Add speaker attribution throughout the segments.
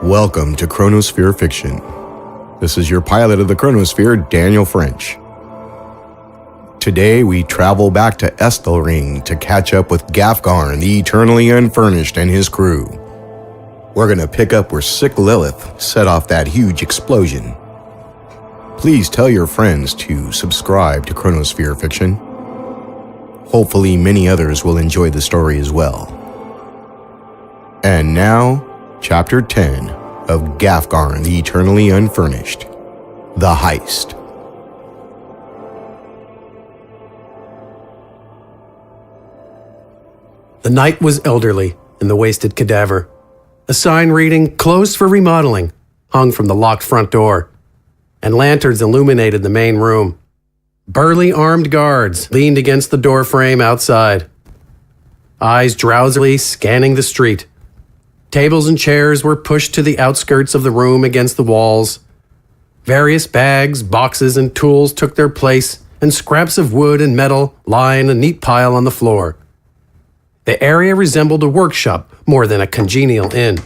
Speaker 1: Welcome to Chronosphere Fiction. This is your pilot of the Chronosphere, Daniel French. Today we travel back to Esthelring to catch up with Gafgarn, the eternally unfurnished, and his crew. We're going to pick up where Sick Lillith set off that huge explosion. Please tell your friends to subscribe to Chronosphere Fiction. Hopefully many others will enjoy the story as well. And now, Chapter 10 of Gafgarn, the Eternally Unfurnished, The Heist.
Speaker 2: The night was elderly in the Wasted Cadaver. A sign reading, "Closed for remodeling," hung from the locked front door, and lanterns illuminated the main room. Burly armed guards leaned against the doorframe outside, eyes drowsily scanning the street. Tables and chairs were pushed to the outskirts of the room against the walls. Various bags, boxes, and tools took their place, and scraps of wood and metal lie in a neat pile on the floor. The area resembled a workshop more than a congenial inn.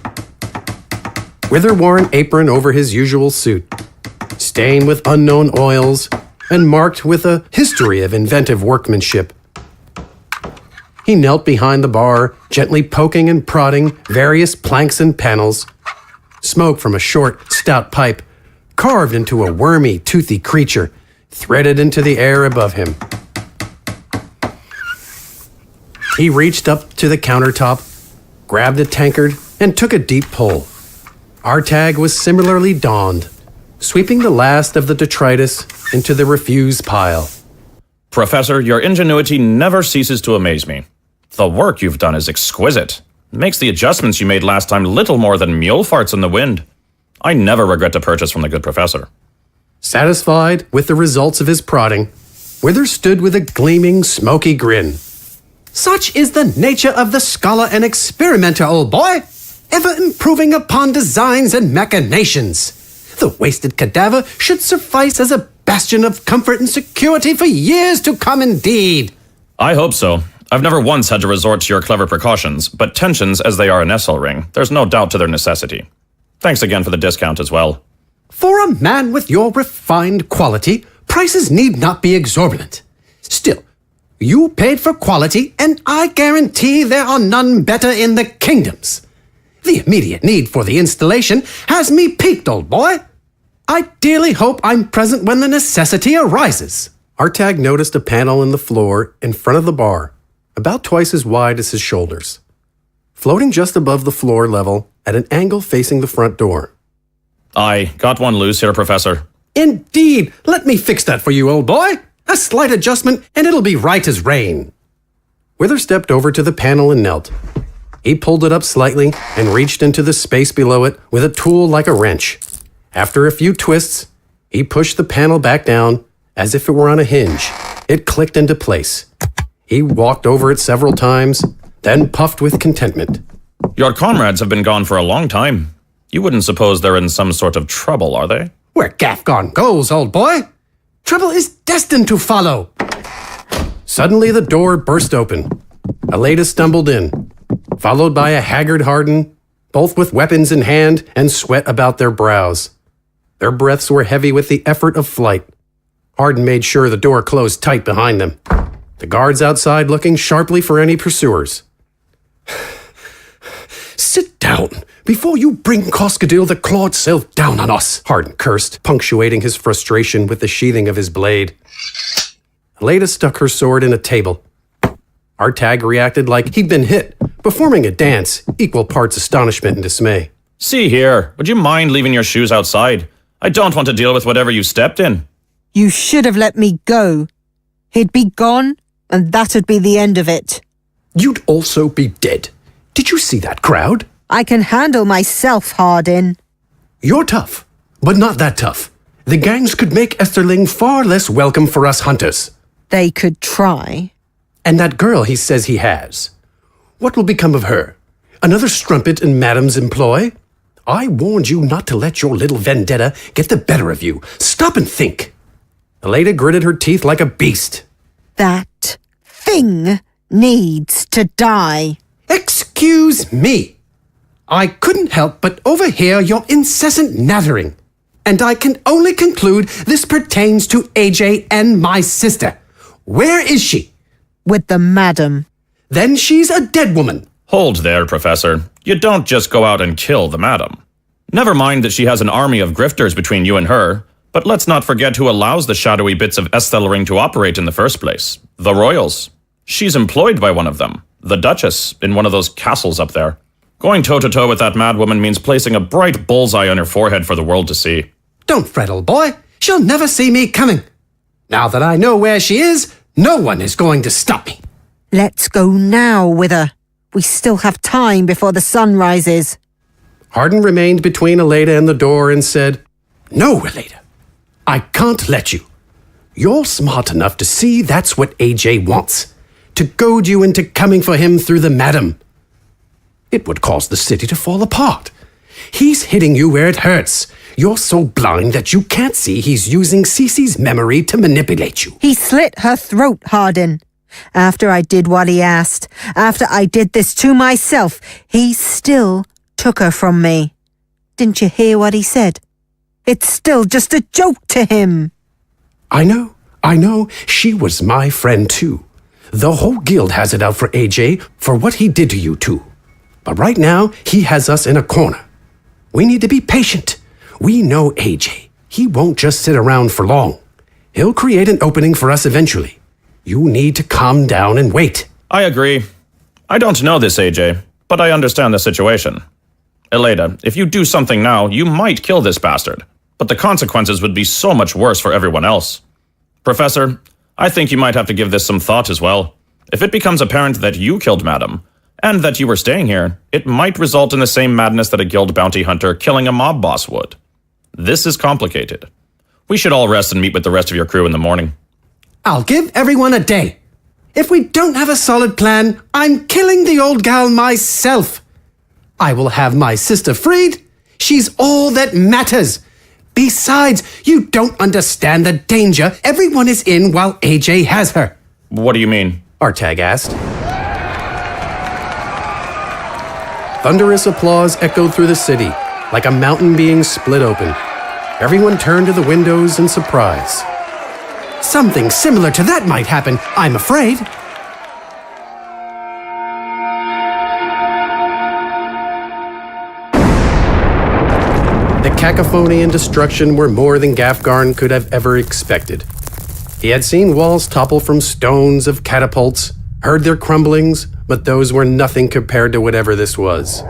Speaker 2: Wither wore an apron over his usual suit, stained with unknown oils and marked with a history of inventive workmanship. He knelt behind the bar, gently poking and prodding various planks and panels. Smoke from a short, stout pipe, carved into a wormy, toothy creature, threaded into the air above him. He reached up to the countertop, grabbed a tankard, and took a deep pull. Artag was similarly donned, sweeping the last of the detritus into the refuse pile.
Speaker 3: Professor, your ingenuity never ceases to amaze me. The work you've done is exquisite. It makes the adjustments you made last time little more than mule farts in the wind. I never regret to purchase from the good professor.
Speaker 2: Satisfied with the results of his prodding, Wither stood with a gleaming, smoky grin. "Such is the nature of the scholar and experimenter, old boy, ever improving upon designs and machinations. The Wasted Cadaver should suffice as a bastion of comfort and security for years to come indeed."
Speaker 3: I hope so. I've never once had to resort to your clever precautions, but tensions as they are in Esthelring, there's no doubt to their necessity. Thanks again for the discount as well.
Speaker 2: For a man with your refined quality, prices need not be exorbitant. Still, you paid for quality, and I guarantee there are none better in the kingdoms. The immediate need for the installation has me piqued, old boy. I dearly hope I'm present when the necessity arises. Artag noticed a panel in the floor in front of the bar, about twice as wide as his shoulders, floating just above the floor level at an angle facing the front door.
Speaker 3: I got one loose here, Professor.
Speaker 2: Indeed! Let me fix that for you, old boy. A slight adjustment, and it'll be right as rain. Wither stepped over to the panel and knelt. He pulled it up slightly and reached into the space below it with a tool like a wrench. After a few twists, he pushed the panel back down as if it were on a hinge. It clicked into place. He walked over it several times, then puffed with contentment.
Speaker 3: Your comrades have been gone for a long time. You wouldn't suppose they're in some sort of trouble, are they?
Speaker 2: Where Gafgarn goes, old boy, trouble is destined to follow. Suddenly the door burst open. Ilaeda stumbled in, followed by a haggard Harden, both with weapons in hand and sweat about their brows. Their breaths were heavy with the effort of flight. Harden made sure the door closed tight behind them, the guards outside looking sharply for any pursuers. "Sit down before you bring Cristobal the clawed self down on us," Harden cursed, punctuating his frustration with the sheathing of his blade. Ilaeda stuck her sword in a table. Artag reacted like he'd been hit, performing a dance, equal parts astonishment and dismay.
Speaker 3: See here, would you mind leaving your shoes outside? I don't want to deal with whatever you stepped in.
Speaker 4: "You should have let me go. He'd be gone, and that'd be the end of it."
Speaker 2: "You'd also be dead. Did you see that crowd?"
Speaker 4: "I can handle myself, Harden."
Speaker 2: "You're tough, but not that tough. The gangs could make Esthelring far less welcome for us hunters."
Speaker 4: "They could try."
Speaker 2: "And that girl he says he has. What will become of her? Another strumpet in Madam's employ? I warned you not to let your little vendetta get the better of you. Stop and think." Ilaeda gritted her teeth like a beast.
Speaker 4: That thing needs to die.
Speaker 2: Excuse me. I couldn't help but overhear your incessant nattering, and I can only conclude this pertains to AJ and my sister. Where is she?
Speaker 4: With the madam.
Speaker 2: Then she's a dead woman.
Speaker 3: Hold there, Professor. You don't just go out and kill the madam. Never mind that she has an army of grifters between you and her, but let's not forget who allows the shadowy bits of Esthelring to operate in the first place. The royals. She's employed by one of them, the Duchess, in one of those castles up there. Going toe-to-toe with that madwoman means placing a bright bullseye on her forehead for the world to see.
Speaker 2: Don't fret, old boy. She'll never see me coming. Now that I know where she is, no one is going to stop me.
Speaker 4: Let's go now, Wither. We still have time before the sun rises.
Speaker 2: Harden remained between Ilaeda and the door and said, No, Ilaeda. I can't let you. You're smart enough to see that's what AJ wants, to goad you into coming for him through the madam. It would cause the city to fall apart. He's hitting you where it hurts. You're so blind that you can't see he's using Cece's memory to manipulate you.
Speaker 4: He slit her throat, Harden. After I did what he asked, after I did this to myself, he still took her from me. Didn't you hear what he said? It's still just a joke to him.
Speaker 2: I know. She was my friend too. The whole guild has it out for AJ for what he did to you two. But right now, he has us in a corner. We need to be patient. We know AJ. He won't just sit around for long. He'll create an opening for us eventually. You need to calm down and wait.
Speaker 3: I agree. I don't know this, AJ, but I understand the situation. Ilaeda, if you do something now, you might kill this bastard, but the consequences would be so much worse for everyone else. Professor, I think you might have to give this some thought as well. If it becomes apparent that you killed Madam, and that you were staying here, it might result in the same madness that a guild bounty hunter killing a mob boss would. This is complicated. We should all rest and meet with the rest of your crew in the morning.
Speaker 2: I'll give everyone a day. If we don't have a solid plan, I'm killing the old gal myself. I will have my sister freed. She's all that matters. Besides, you don't understand the danger everyone is in while AJ has her.
Speaker 3: What do you mean?
Speaker 2: Artag asked. Thunderous applause echoed through the city, like a mountain being split open. Everyone turned to the windows in surprise. Something similar to that might happen, I'm afraid. The cacophony and destruction were more than Gafgarn could have ever expected. He had seen walls topple from stones of catapults, heard their crumblings, but those were nothing compared to whatever this was.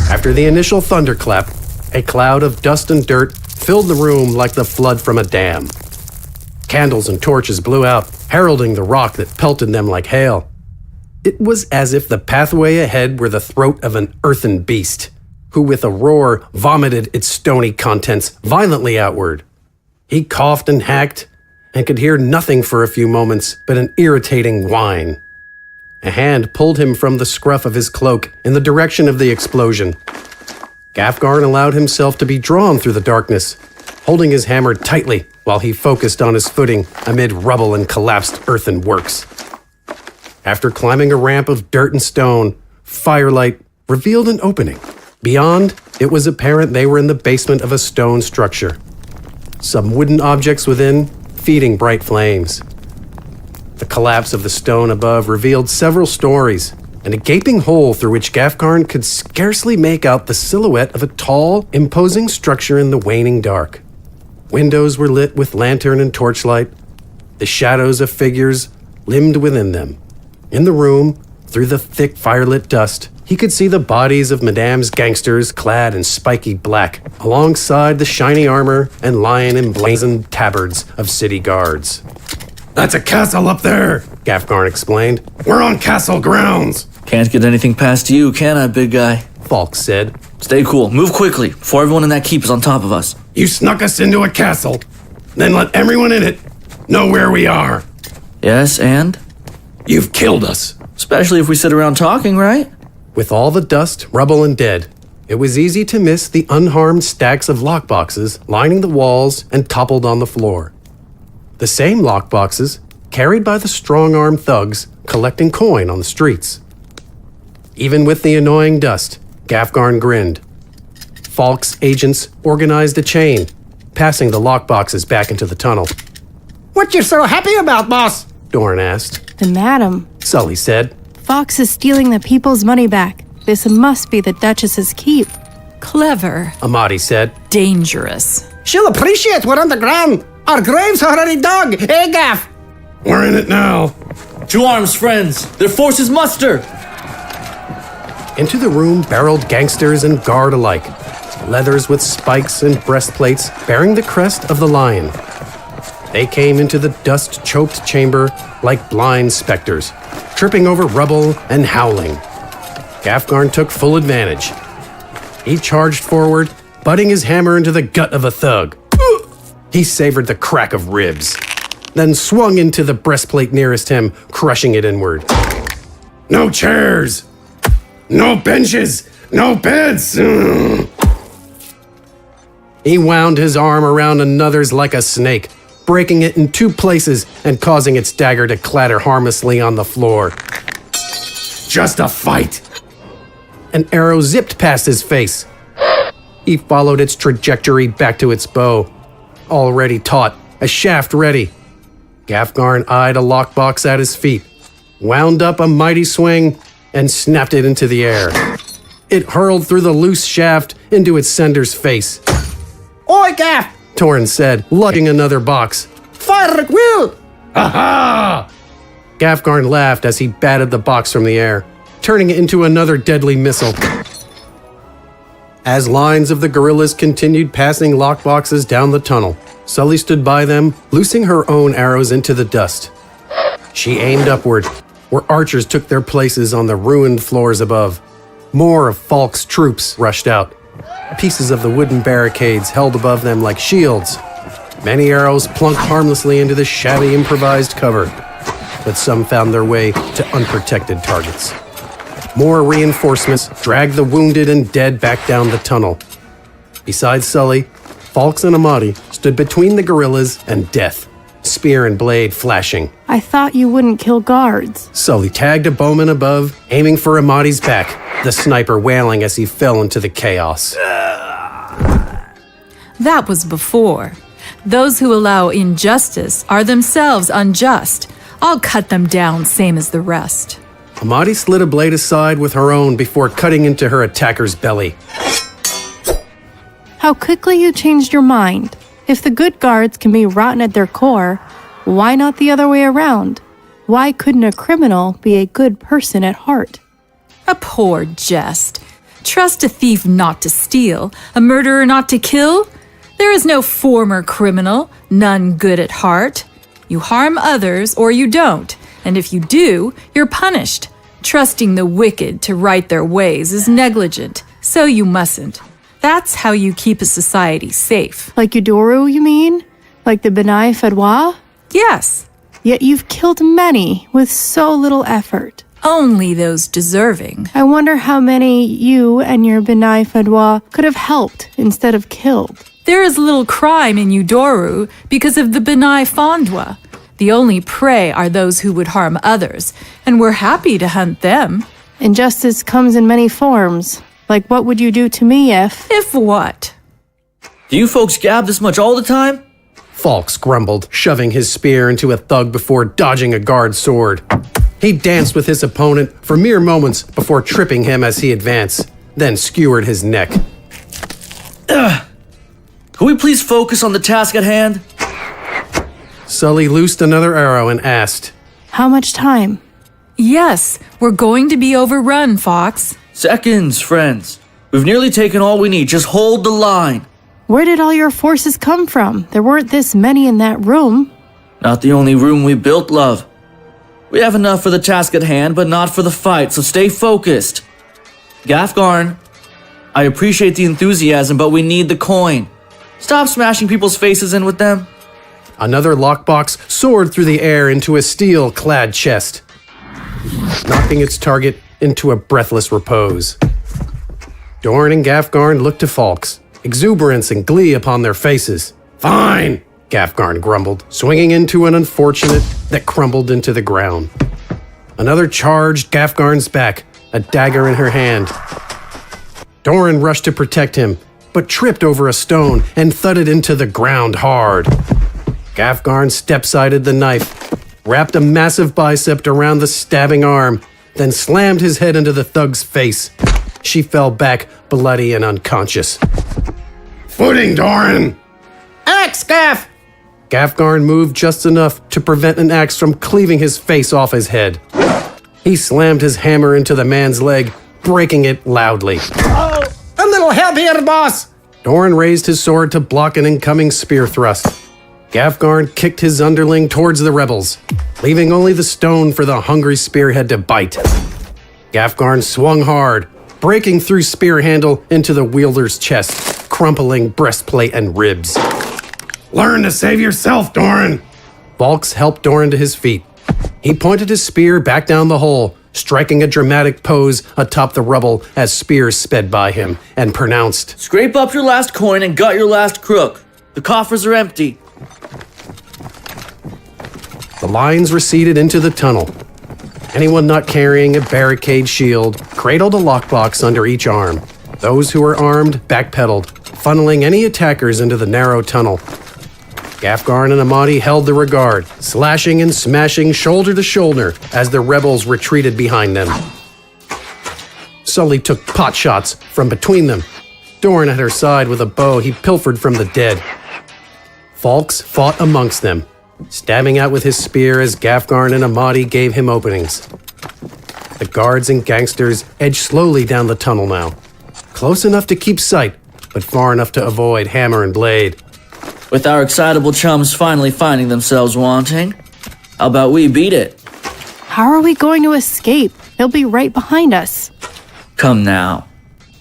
Speaker 2: After the initial thunderclap, a cloud of dust and dirt filled the room like the flood from a dam. Candles and torches blew out, heralding the rock that pelted them like hail. It was as if the pathway ahead were the throat of an earthen beast, who with a roar vomited its stony contents violently outward. He coughed and hacked, and could hear nothing for a few moments but an irritating whine. A hand pulled him from the scruff of his cloak in the direction of the explosion. Gafgarn allowed himself to be drawn through the darkness, holding his hammer tightly while he focused on his footing amid rubble and collapsed earthen works. After climbing a ramp of dirt and stone, firelight revealed an opening. Beyond, it was apparent they were in the basement of a stone structure. Some wooden objects within, feeding bright flames. The collapse of the stone above revealed several stories, and a gaping hole through which Gafgarn could scarcely make out the silhouette of a tall, imposing structure in the waning dark. Windows were lit with lantern and torchlight, the shadows of figures limned within them. In the room, through the thick firelit dust, he could see the bodies of Madame's gangsters clad in spiky black, alongside the shiny armor and lion-emblazoned tabards of city guards. "That's a castle up there," Gafgarn explained. "We're on castle grounds."
Speaker 5: "Can't get anything past you, can I, big guy?"
Speaker 2: Faulks said.
Speaker 5: "Stay cool. Move quickly, before everyone in that keep is on top of us."
Speaker 2: "You snuck us into a castle, then let everyone in it know where we are."
Speaker 5: "Yes, and?"
Speaker 2: "You've killed us."
Speaker 5: "Especially if we sit around talking, right?" With all the dust, rubble, and dead, it was easy to miss the unharmed stacks of lockboxes lining the walls and toppled on the floor.
Speaker 2: The same lockboxes, carried by the strong-armed thugs collecting coin on the streets. Even with the annoying dust, Gafgarn grinned. Faulks agents organized a chain, passing the lockboxes back into the tunnel.
Speaker 6: What you so happy about, boss?
Speaker 2: Dorin asked.
Speaker 7: The madam.
Speaker 2: Sully said.
Speaker 7: Faulks is stealing the people's money back. This must be the Duchess's keep.
Speaker 8: Clever.
Speaker 2: Imadi said.
Speaker 8: Dangerous.
Speaker 6: She'll appreciate we're underground. Our grave's already dug, eh, Gaff?
Speaker 2: We're in it now.
Speaker 5: To arms, friends! Their forces muster!
Speaker 2: Into the room barreled gangsters and guard alike, leathers with spikes and breastplates bearing the crest of the lion. They came into the dust-choked chamber like blind specters, tripping over rubble and howling. Gafgarn took full advantage. He charged forward, butting his hammer into the gut of a thug. He savored the crack of ribs, then swung into the breastplate nearest him, crushing it inward. No chairs! No benches! No beds! He wound his arm around another's like a snake, breaking it in 2 places and causing its dagger to clatter harmlessly on the floor. Just a fight! An arrow zipped past his face. He followed its trajectory back to its bow. Already taut, a shaft ready. Gafgarn eyed a lockbox at his feet, wound up a mighty swing, and snapped it into the air. It hurled through the loose shaft into its sender's face.
Speaker 6: Oi, Gaff!
Speaker 2: Dorin said, lugging another box.
Speaker 6: Fire at will!
Speaker 2: Aha! Gafgarn laughed as he batted the box from the air, turning it into another deadly missile. As lines of the guerrillas continued passing lockboxes down the tunnel, Sully stood by them, loosing her own arrows into the dust. She aimed upward, where archers took their places on the ruined floors above. More of Faulks' troops rushed out. Pieces of the wooden barricades held above them like shields. Many arrows plunked harmlessly into the shabby improvised cover, but some found their way to unprotected targets. More reinforcements dragged the wounded and dead back down the tunnel. Besides Sully, Faulks and Imadi stood between the guerrillas and death, spear and blade flashing.
Speaker 7: I thought you wouldn't kill guards.
Speaker 2: Sully tagged a bowman above, aiming for Imadi's back, the sniper wailing as he fell into the chaos.
Speaker 8: That was before. Those who allow injustice are themselves unjust. I'll cut them down same as the rest.
Speaker 2: Imadi slid a blade aside with her own before cutting into her attacker's belly.
Speaker 7: How quickly you changed your mind. If the good guards can be rotten at their core, why not the other way around? Why couldn't a criminal be a good person at heart?
Speaker 8: A poor jest. Trust a thief not to steal, a murderer not to kill? There is no former criminal, none good at heart. You harm others or you don't, and if you do, you're punished. Trusting the wicked to right their ways is negligent, so you mustn't. That's how you keep a society safe.
Speaker 7: Like Udoru, you mean? Like the Benai Fedwa?
Speaker 8: Yes,
Speaker 7: Yet you've killed many with so little effort.
Speaker 8: only those deserving.
Speaker 7: I wonder how many you and your Benai Fedwa could have helped instead of killed.
Speaker 8: There is little crime in Udoru because of the Benai Fondwa. The only prey are those who would harm others, and we're happy to hunt them.
Speaker 7: Injustice comes in many forms. Like what would you do to me if...
Speaker 8: If what?
Speaker 5: Do you folks gab this much all the time?
Speaker 2: Faulks grumbled, shoving his spear into a thug before dodging a guard's sword. He danced with his opponent for mere moments before tripping him as he advanced, then skewered his neck.
Speaker 5: Could we please focus on the task at hand?
Speaker 2: Sully loosed another arrow and asked,
Speaker 7: How much time?
Speaker 8: Yes, we're going to be overrun, Fox.
Speaker 5: Seconds, friends. We've nearly taken all we need. Just hold the line.
Speaker 7: Where did all your forces come from? There weren't this many in that room.
Speaker 5: Not the only room we built, love. We have enough for the task at hand, but not for the fight, so stay focused. Gafgarn, I appreciate the enthusiasm, but we need the coin. Stop smashing people's faces in with them.
Speaker 2: Another lockbox soared through the air into a steel-clad chest, knocking its target into a breathless repose. Dorin and Gafgarn looked to Faulks, exuberance and glee upon their faces. Fine! Gafgarn grumbled, swinging into an unfortunate that crumbled into the ground. Another charged Gafgarn's back, a dagger in her hand. Dorin rushed to protect him, but tripped over a stone and thudded into the ground hard. Gafgarn step-sided the knife, wrapped a massive bicep around the stabbing arm, then slammed his head into the thug's face. She fell back, bloody and unconscious.
Speaker 6: Footing, Dorin! Axe, Gaff!
Speaker 2: Gafgarn moved just enough to prevent an axe from cleaving his face off his head. He slammed his hammer into the man's leg, breaking it loudly.
Speaker 6: Oh, a little help here, boss!
Speaker 2: Dorin raised his sword to block an incoming spear thrust. Gafgarn kicked his underling towards the rebels, leaving only the stone for the hungry spearhead to bite. Gafgarn swung hard, breaking through spear handle into the wielder's chest, crumpling breastplate and ribs.
Speaker 6: Learn to save yourself, Dorin!
Speaker 2: Faulks helped Dorin to his feet. He pointed his spear back down the hole, striking a dramatic pose atop the rubble as spears sped by him, and pronounced,
Speaker 5: Scrape up your last coin and gut your last crook. The coffers are empty.
Speaker 2: The lines receded into the tunnel. Anyone not carrying a barricade shield cradled a lockbox under each arm. Those who were armed backpedaled, funneling any attackers into the narrow tunnel. Gafgarn and Imadi held the regard, slashing and smashing shoulder to shoulder as the rebels retreated behind them. Sully took pot shots from between them. Dorin at her side with a bow he pilfered from the dead. Faulks fought amongst them, stabbing out with his spear as Gafgarn and Imadi gave him openings. The guards and gangsters edged slowly down the tunnel now, close enough to keep sight, but far enough to avoid hammer and blade.
Speaker 5: With our excitable chums finally finding themselves wanting, how about we beat it?
Speaker 7: How are we going to escape? He'll be right behind us.
Speaker 5: Come now.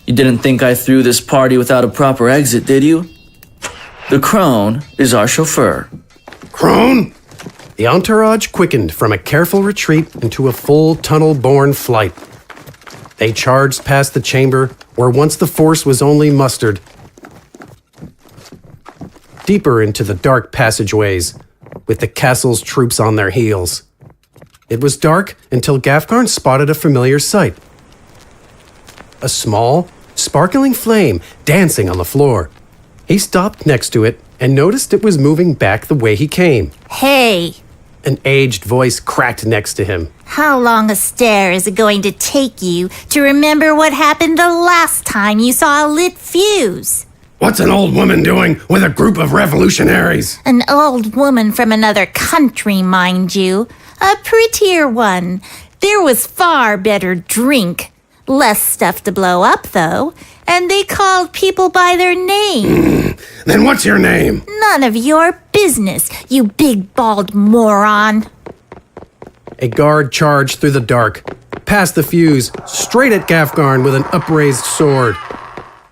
Speaker 5: You didn't think I threw this party without a proper exit, did you? The crone is our chauffeur.
Speaker 6: Crone?
Speaker 2: The entourage quickened from a careful retreat into a full tunnel-borne flight. They charged past the chamber where once the force was only mustered, deeper into the dark passageways, with the castle's troops on their heels. It was dark until Gafgarn spotted a familiar sight. A small, sparkling flame dancing on the floor. He stopped next to it and noticed it was moving back the way he came.
Speaker 9: Hey,
Speaker 2: An aged voice cracked next to him.
Speaker 9: how long a stare is it going to take you to remember what happened the last time you saw a lit fuse?
Speaker 6: What's an old woman doing with a group of revolutionaries?
Speaker 9: An old woman from another country, mind you. A prettier one. There was far better drink. Less stuff to blow up, though. And they called people by their name.
Speaker 6: Then what's your name?
Speaker 9: None of your business, you big bald moron.
Speaker 2: A guard charged through the dark, past the fuse, straight at Gafgarn with an upraised sword.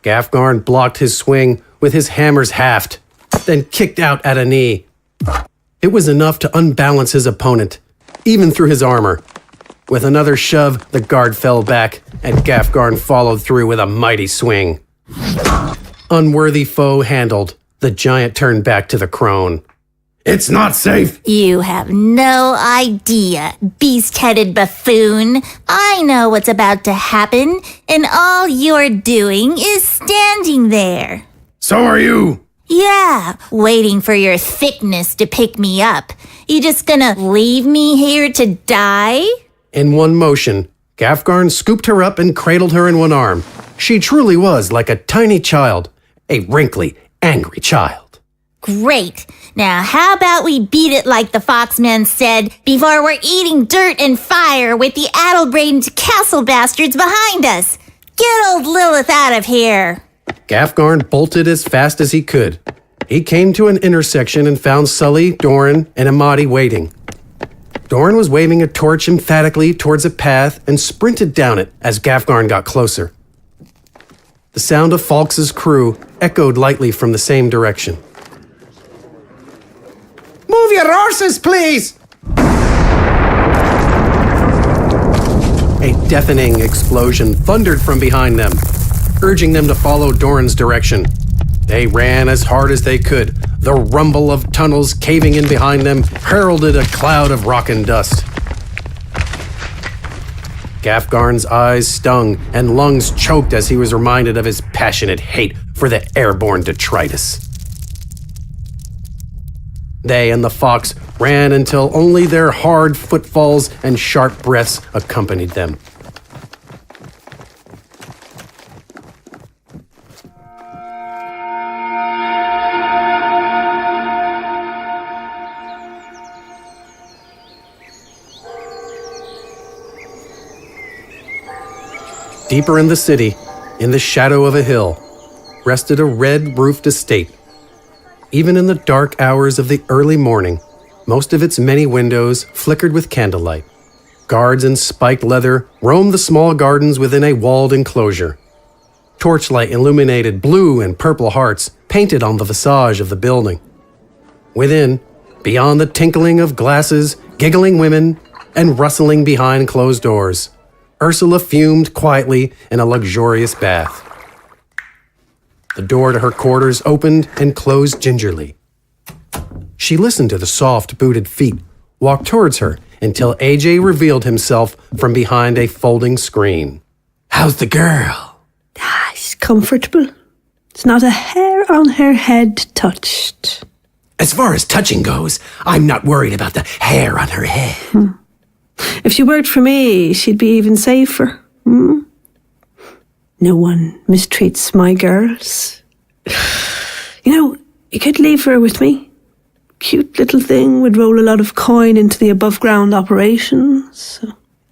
Speaker 2: Gafgarn blocked his swing with his hammer's haft, then kicked out at a knee. It was enough to unbalance his opponent, even through his armor. With another shove, the guard fell back, and Gafgarn followed through with a mighty swing. Unworthy foe handled, the giant turned back to the crone.
Speaker 6: It's not safe.
Speaker 9: You have no idea, beast-headed buffoon. I know what's about to happen, and all you're doing is standing there.
Speaker 6: So are you.
Speaker 9: Yeah, waiting for your thickness to pick me up. You just gonna leave me here to die?
Speaker 2: In one motion, Gafgarn scooped her up and cradled her in one arm. She truly was like a tiny child, a wrinkly, angry child.
Speaker 9: Great. Now, how about we beat it like the Foxman said before we're eating dirt and fire with the addle-brained castle bastards behind us? Get old Lilith out of here.
Speaker 2: Gafgarn bolted as fast as he could. He came to an intersection and found Sully, Dorin, and Imadi waiting. Dorin was waving a torch emphatically towards a path and sprinted down it as Gafgarn got closer. The sound of Faulks' crew echoed lightly from the same direction.
Speaker 6: Move your horses, please!
Speaker 2: A deafening explosion thundered from behind them, urging them to follow Dorin's direction. They ran as hard as they could, The rumble of tunnels caving in behind them heralded a cloud of rock and dust. Gafgarn's eyes stung and lungs choked as he was reminded of his passionate hate for the airborne detritus. They and the Faulks ran until only their hard footfalls and sharp breaths accompanied them. Deeper in the city, in the shadow of a hill, rested a red-roofed estate. Even in the dark hours of the early morning, most of its many windows flickered with candlelight. Guards in spiked leather roamed the small gardens within a walled enclosure. Torchlight illuminated blue and purple hearts painted on the visage of the building. Within, beyond the tinkling of glasses, giggling women, and rustling behind closed doors, Ursula fumed quietly in a luxurious bath. The door to her quarters opened and closed gingerly. She listened to the soft booted feet walk towards her until AJ revealed himself from behind a folding screen. "How's the girl?"
Speaker 10: She's comfortable. It's not a hair on her head touched.
Speaker 2: "As far as touching goes, I'm not worried about the hair on her head."
Speaker 10: If she worked for me, she'd be even safer. No one mistreats my girls. You could leave her with me. Cute little thing would roll a lot of coin into the above-ground operations.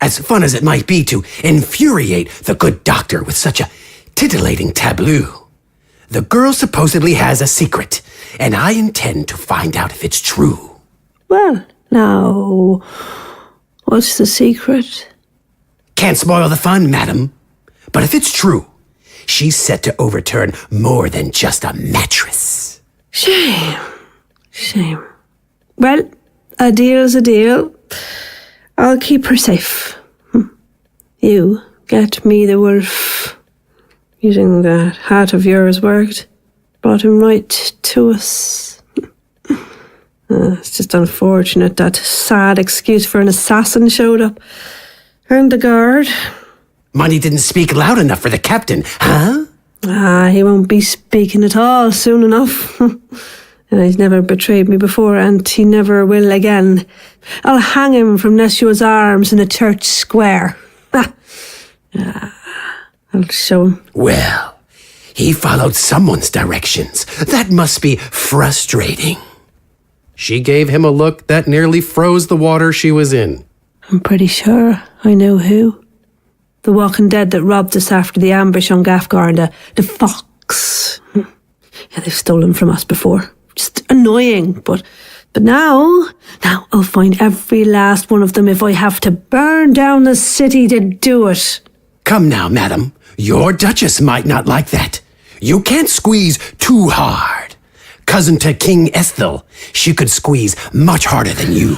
Speaker 2: As fun as it might be to infuriate the good doctor with such a titillating tableau, the girl supposedly has a secret, and I intend to find out if it's true.
Speaker 10: Well, now, what's the secret?
Speaker 2: Can't spoil the fun, madam. But if it's true, she's set to overturn more than just a mattress.
Speaker 10: Shame. Well, a deal's a deal. I'll keep her safe. You get me the wolf. Using that hat of yours worked. Brought him right to us. It's just unfortunate that sad excuse for an assassin showed up. And the guard.
Speaker 2: Money didn't speak loud enough for the captain, huh?
Speaker 10: He won't be speaking at all soon enough. And he's never betrayed me before, and he never will again. I'll hang him from Neshua's arms in a church square. I'll show him.
Speaker 2: Well, he followed someone's directions. That must be frustrating. She gave him a look that nearly froze the water she was in.
Speaker 10: I'm pretty sure I know who. The Walking Dead that robbed us after the ambush on Gafgarn, the Faulks. Yeah, they've stolen from us before. Just annoying, but now I'll find every last one of them if I have to burn down the city to do it.
Speaker 2: Come now, madam. Your Duchess might not like that. You can't squeeze too hard. Cousin to King Esthel, she could squeeze much harder than you.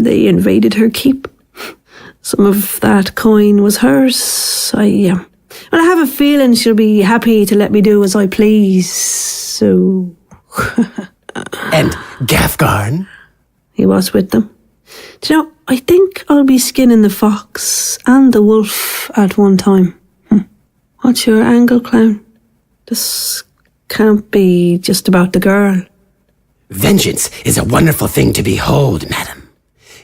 Speaker 10: They invaded her keep. Some of that coin was hers. I have a feeling she'll be happy to let me do as I please, so...
Speaker 2: And Gafgarn?
Speaker 10: He was with them. Do you know, I think I'll be skinning the fox and the wolf at one time. What's your angle, clown? This can't be just about the girl.
Speaker 2: Vengeance is a wonderful thing to behold, madam.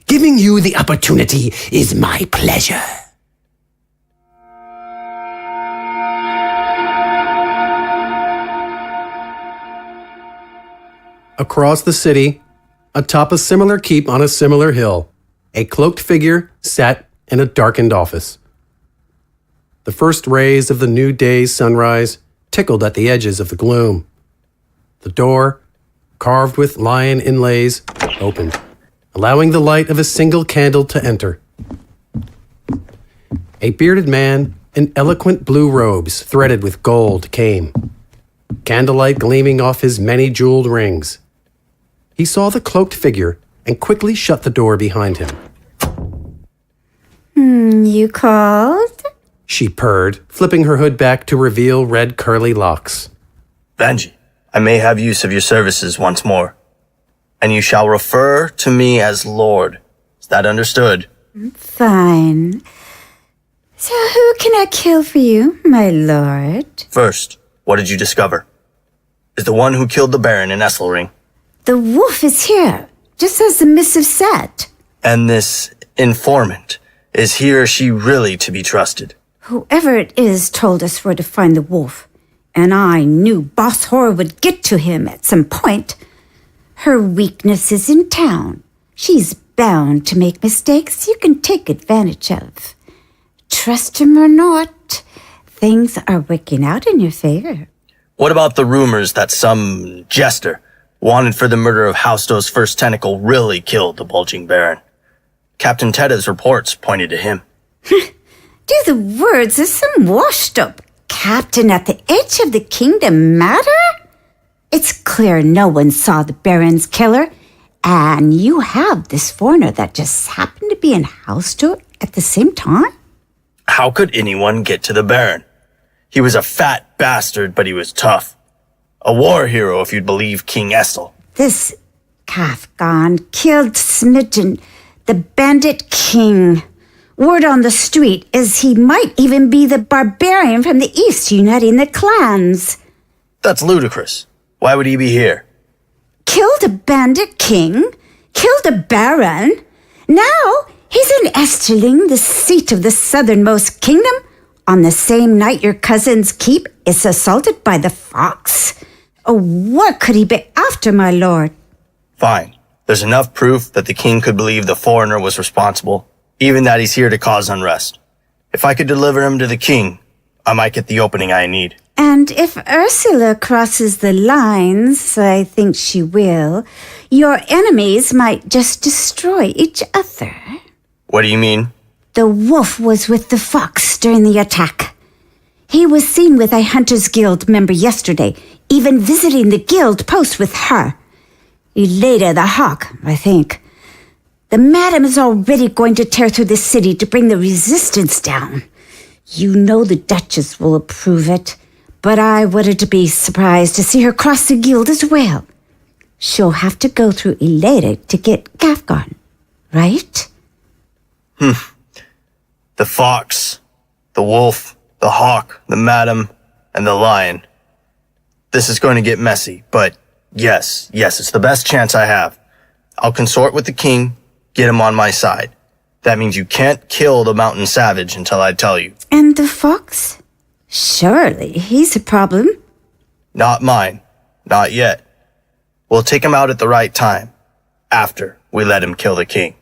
Speaker 2: Giving you the opportunity is my pleasure. Across the city, atop a similar keep on a similar hill, a cloaked figure sat in a darkened office. The first rays of the new day's sunrise tickled at the edges of the gloom. The door, carved with lion inlays, opened, allowing the light of a single candle to enter. A bearded man in eloquent blue robes threaded with gold came, candlelight gleaming off his many jeweled rings. He saw the cloaked figure and quickly shut the door behind him.
Speaker 9: You called?
Speaker 2: She purred, flipping her hood back to reveal red curly locks.
Speaker 11: Vangie, I may have use of your services once more, and you shall refer to me as Lord. Is that understood?
Speaker 12: Fine. So who can I kill for you, my lord?
Speaker 11: First, what did you discover? Is the one who killed the Baron in Esthelring.
Speaker 12: The wolf is here, just as the missive said.
Speaker 11: And this informant, is he or she really to be trusted?
Speaker 12: Whoever it is told us where to find the wolf, and I knew Boss Horror would get to him at some point. Her weakness is in town. She's bound to make mistakes you can take advantage of. Trust him or not, things are working out in your favor.
Speaker 11: What about the rumors that some jester, wanted for the murder of Hausto's first tentacle, really killed the bulging Baron? Captain Tedda's reports pointed to him.
Speaker 12: Do the words of some washed-up captain at the edge of the kingdom matter? It's clear no one saw the Baron's killer, and you have this foreigner that just happened to be in Hausto at the same time?
Speaker 11: How could anyone get to the Baron? He was a fat bastard, but he was tough. A war hero, if you'd believe King Estel.
Speaker 12: This Gafgarn killed Smidgen, the bandit king. Word on the street is he might even be the barbarian from the east uniting the clans.
Speaker 11: That's ludicrous. Why would he be here?
Speaker 12: Killed a bandit king? Killed a baron? Now he's in Esthelring, the seat of the southernmost kingdom, on the same night your cousin's keep is assaulted by the Faulks. Oh, what could he be after, my lord?
Speaker 11: Fine. There's enough proof that the king could believe the foreigner was responsible, even that he's here to cause unrest. If I could deliver him to the king, I might get the opening I need.
Speaker 12: And if Ursula crosses the lines, I think she will, your enemies might just destroy each other.
Speaker 11: What do you mean?
Speaker 12: The wolf was with the fox during the attack. He was seen with a Hunters Guild member yesterday, even visiting the guild post with her. Ilaeda the hawk, I think. The madam is already going to tear through the city to bring the resistance down. You know the Duchess will approve it, but I wouldn't be surprised to see her cross the guild as well. She'll have to go through Ilaeda to get Gafgarn, right?
Speaker 11: The fox, the wolf, the hawk, the madam, and the lion. This is going to get messy, but yes, it's the best chance I have. I'll consort with the king, get him on my side. That means you can't kill the mountain savage until I tell you.
Speaker 12: And the fox? Surely he's a problem.
Speaker 11: Not mine. Not yet. We'll take him out at the right time, after we let him kill the king.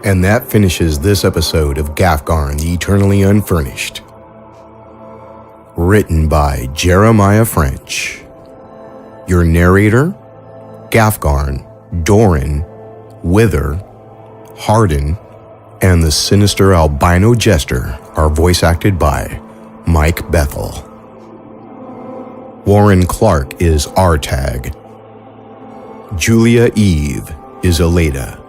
Speaker 1: And that finishes this episode of Gafgarn, the Eternally Unfurnished. Written by Jeremiah French. Your narrator, Gafgarn, Dorin, Wither, Harden, and the sinister Albino Jester are voice acted by Mike Bethel. Warren Clark is Artag. Julia Eve is Ilaeda.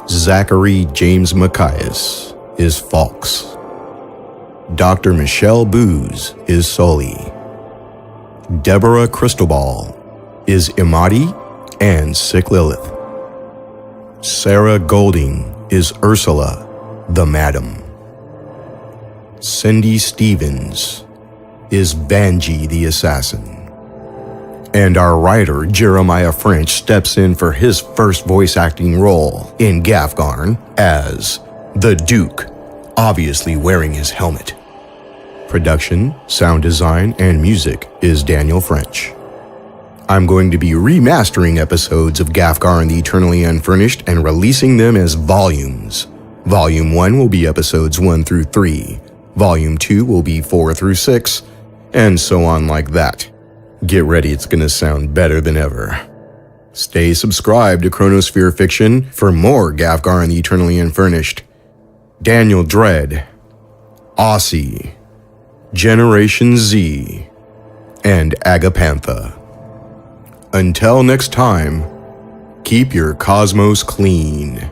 Speaker 1: Zachary James Macias is Faulks. Dr. Michelle Booz is Sully. Deborah Cristobal is Imadi and Sick Lillith. Sarah Golding is Ursula, the Madam. Cindy Stevens is Vangie the Assassin. And our writer, Jeremiah French, steps in for his first voice acting role in Gafgarn as the Duke, obviously wearing his helmet. Production, sound design, and music is Daniel French. I'm going to be remastering episodes of Gafgarn the Eternally Unfurnished and releasing them as volumes. Volume 1 will be episodes 1 through 3. Volume 2 will be 4 through 6, and so on like that. Get ready, it's going to sound better than ever. Stay subscribed to Chronosphere Fiction for more Gafgarn the Eternally Unfurnished. Daniel Dread, Aussie, Generation Z, and Agapantha. Until next time, keep your cosmos clean.